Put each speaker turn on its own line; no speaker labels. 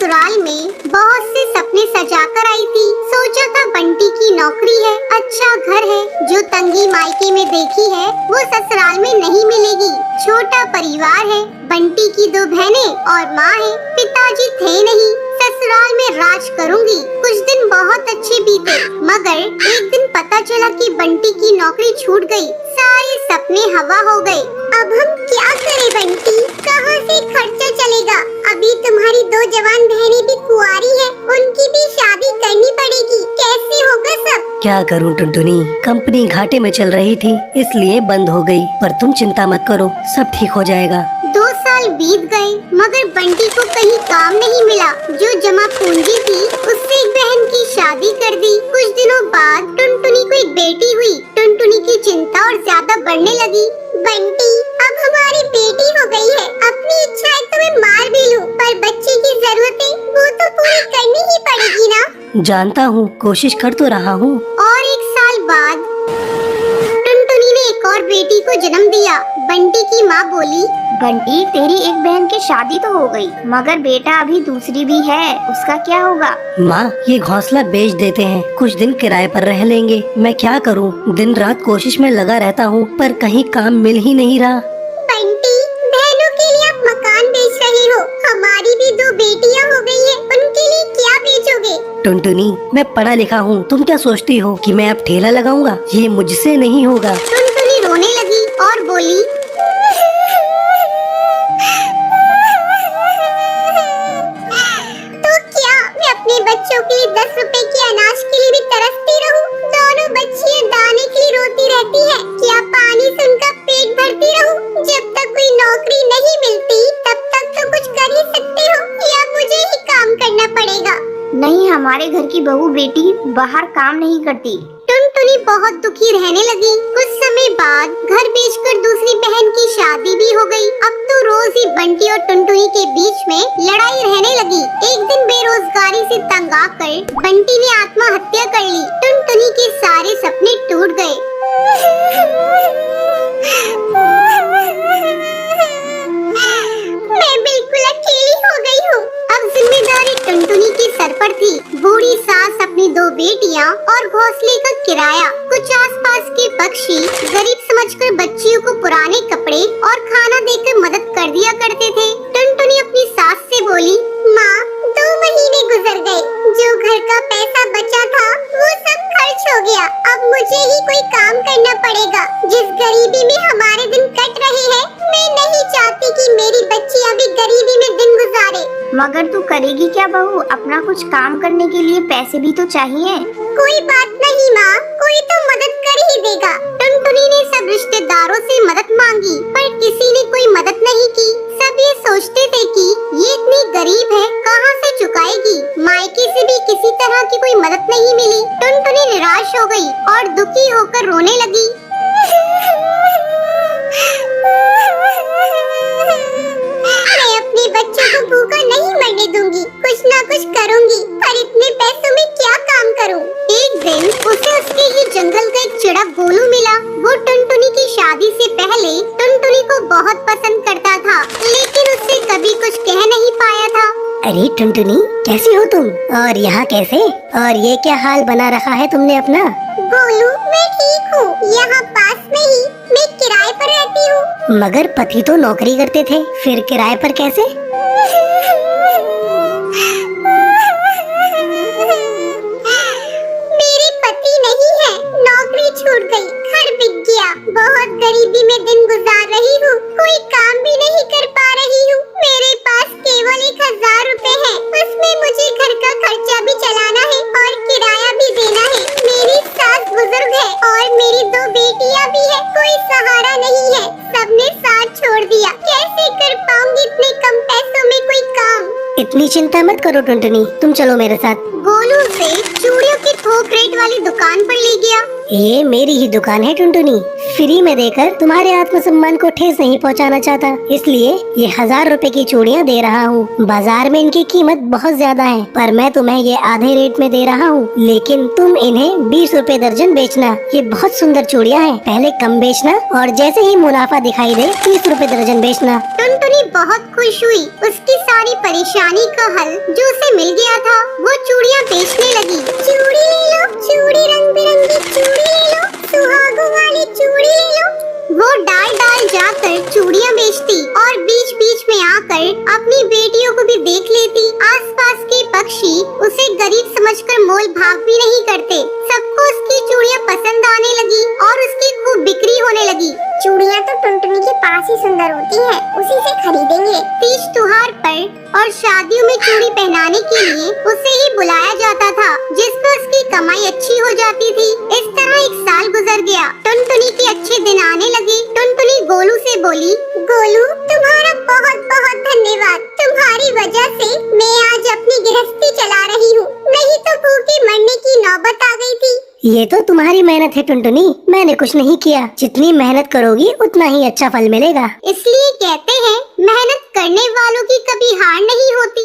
ससुराल में बहुत से सपने सजाकर आई थी। सोचा था बंटी की नौकरी है, अच्छा घर है, जो तंगी मायके में देखी है वो ससुराल में नहीं मिलेगी। छोटा परिवार है, बंटी की 2 बहनें और माँ है, पिताजी थे नहीं। ससुराल में राज करूंगी। कुछ दिन बहुत अच्छे बीते, मगर एक दिन पता चला कि बंटी की नौकरी छूट गई। सारे सपने हवा हो गए। अब हम क्या करें बंटी, कहाँ से खर्चा चलेगा? अभी तुम्हारी 2 जवान बहनें भी कुंवारी है, उनकी भी शादी करनी पड़ेगी। कैसे होगा सब?
क्या करूं टुनटुनी, कंपनी घाटे में चल रही थी इसलिए बंद हो गई, पर तुम चिंता मत करो, सब ठीक हो जाएगा।
2 साल बीत गए मगर बंटी को कहीं काम नहीं मिला। जो जमा पूंजी थी उससे एक बहन की शादी कर दी। कुछ दिनों बाद टुनटुनी को एक बेटी हुई। टुनटुनी की चिंता और ज्यादा बढ़ने लगी। बंटी, अब हमारी बेटी हो गई है, अपनी इच्छाएं तो मैं मार भी लूं, पर बच्चे की जरूरतें वो तो पूरी करनी ही पड़ेगी ना।
जानता हूँ, कोशिश कर तो रहा हूँ।
और 1 साल बाद टुनटुनी ने एक और बेटी को जन्म दिया। बंटी की माँ बोली,
बंटी, तेरी एक बहन की शादी तो हो गई, मगर बेटा अभी दूसरी भी है, उसका क्या होगा?
माँ, ये घोंसला बेच देते हैं, कुछ दिन किराए पर रह लेंगे। मैं क्या करूँ, दिन रात कोशिश में लगा रहता हूँ, पर कहीं काम मिल ही नहीं रहा।
बंटी, बहनों के लिए आप मकान बेच रहे हो, हमारी भी 2 बेटियां हो गई है, उनके लिए क्या बेचोगे?
टुनटुनी, मैं पढ़ा लिखा हूँ, तुम क्या सोचती हो कि मैं अब ठेला लगाऊंगा? ये मुझसे नहीं होगा।
टुनटुनी रोने लगी और बोली, तो क्या मैं अपने बच्चों के लिए 10 रुपए के अनाज के लिए भी तरसती रहूं? दोनों बच्चियां दाने के लिए रोती रहती हैं। क्या पानी से उनका पेट भरती रहूं? जब तक कोई नौकरी नहीं मिलती तब तक तो कुछ कर ही सकते हो, या मुझे ही काम करना पड़ेगा?
नहीं, हमारे घर की बहू बेटी बाहर काम नहीं करती।
टुनटुनी बहुत दुखी रहने लगी। कुछ समय बाद घर बेचकर दूसरी बहन की शादी भी हो गई। अब तो रोज ही बंटी और टुनटुनी के बीच में लड़ाई रहने लगी। एक दिन बेरोजगारी से तंग आकर बंटी ने आत्महत्या कर ली। टुनटुनी के सारे सपने टूट गए। मैं बिल्कुल अकेली हो गई हूँ। अब जिम्मेदारी टुनटुनी के सर पर थी। बूढ़ी सास, अपनी 2 बेटियाँ और घोंसले का किराया। कुछ आसपास के पक्षी गरीब समझकर बच्चियों को पुराने कपड़े और खाना देकर मदद कर दिया करते थे। टुनटुनी अपनी सास से बोली, माँ, 2 महीने गुजर गए, जो घर का पैसा बचा था वो सब खर्च हो गया। अब मुझे ही कोई काम करना पड़ेगा। जिस गरीबी में हमारे दिन कट रहे हैं, मैं नहीं चाहती कि मेरी बच्चियाँ भी गरीबी में दिन गुजारे।
मगर तू करेगी क्या बहू? अपना कुछ काम करने के लिए पैसे भी तो चाहिए।
कोई बात नहीं माँ, कोई तो मदद कर ही देगा। टुनटुनी ने सब रिश्तेदारों से मदद मांगी, पर किसी ने कोई मदद नहीं की। सब ये सोचते थे कि ये इतनी गरीब है, कहाँ से चुकाएगी। मायके से भी किसी तरह की कोई मदद नहीं मिली। टुनटुनी निराश हो गई और दुखी होकर रोने लगी। मैं अपने बच्चों को भूखा नहीं मरने दूंगी, कुछ ना कुछ करूंगी, पर इतने पैसों में क्या काम करूं? एक दिन उसे उसके ही जंगल का एक चिड़ा गोलू मिला। वो टुनटुनी की शादी से पहले टुनटुनी को बहुत पसंद करता था, लेकिन उससे कभी कुछ कह नहीं पाया था।
अरे टुनटुनी, कैसी हो तुम? और यहाँ कैसे? और ये क्या हाल बना रखा है तुमने अपना?
गोलू, मैं ठीक हूँ, यहाँ पास में ही मैं किराए पर रहती हूँ।
मगर पति तो नौकरी करते थे, फिर किराए पर कैसे?
मेरे पति नहीं है, नौकरी छूट गई, घर बिक गया, बहुत गरीबी में दिन गुजार रही हूँ, कोई काम भी नहीं कर पा रही हूँ। मेरे पास केवल 1000 रुपए है, उसमें मुझे घर का खर्चा भी चलाना है और किराया भी देना है। मेरी सास बुजुर्ग है और मेरी 2 बेटियाँ भी है, कोई सहारा नहीं है, सबने साथ छोड़ दिया। कैसे कर पाऊंगी इतने कम पैसों में कोई काम?
इतनी चिंता मत करो टुनटुनी, तुम चलो मेरे साथ।
गोलू उसे चूड़ियों की थोक रेट वाली दुकान पर ले गया।
ये मेरी ही दुकान है टुनटुनी, फ्री में देकर तुम्हारे आत्मसम्मान को ठेस नहीं पहुंचाना चाहता, इसलिए ये 1000 रुपए की चूड़ियाँ दे रहा हूँ। बाजार में इनकी कीमत बहुत ज्यादा है, पर मैं तुम्हें ये आधे रेट में दे रहा हूँ, लेकिन तुम इन्हें 20 रुपए दर्जन बेचना। ये बहुत सुंदर चूड़ियाँ हैं, पहले कम बेचना और जैसे ही मुनाफा दिखाई दे 30 रुपए दर्जन बेचना।
टुनटुनी बहुत खुश हुई। उसकी सारी परेशानी का हल जो उसे मिल गया था, वो चूड़ियाँ बेचने लगी। चूड़ी ले लो, चूड़ी रंग बिरंगी चूड़ी ले लो, सुहागों वाली चूड़ी ले लो। वो डाल डाल जाकर चूड़ियाँ बेचती और बीच बीच में आकर अपनी बेटियों को भी देख लेती। आसपास के पक्षी उसे गरीब समझकर मोल भाव भी नहीं करते। सबको उसकी चूड़ियाँ पसंद आने लगी और उसकी खूब बिक्री होने लगी।
चूड़ियाँ तो टुनटुनी के पास ही सुंदर होती हैं, उसी से खरीदेंगे।
तीज त्योहार पर और शादियों में चूड़ी पहनाने के लिए उसे ही बुलाया जाता था, जिसमें उसकी कमाई अच्छी हो जाती थी। इस तरह 1 साल गुजर गया। टुनटुनी के अच्छे दिन आने लगे। टुनटुनी गोलू से बोली, गोलू तुम्हारा बहुत बहुत धन्यवाद। तुम्हारी वजह से मैं आज अपनी गृहस्थी चला रही हूँ, नहीं तो भूखे मरने की नौबत आ गई थी।
ये तो तुम्हारी मेहनत है टुनटुनी, मैंने कुछ नहीं किया। जितनी मेहनत करोगी उतना ही अच्छा फल मिलेगा।
इसलिए कहते हैं मेहनत करने वालों की कभी हार नहीं होती।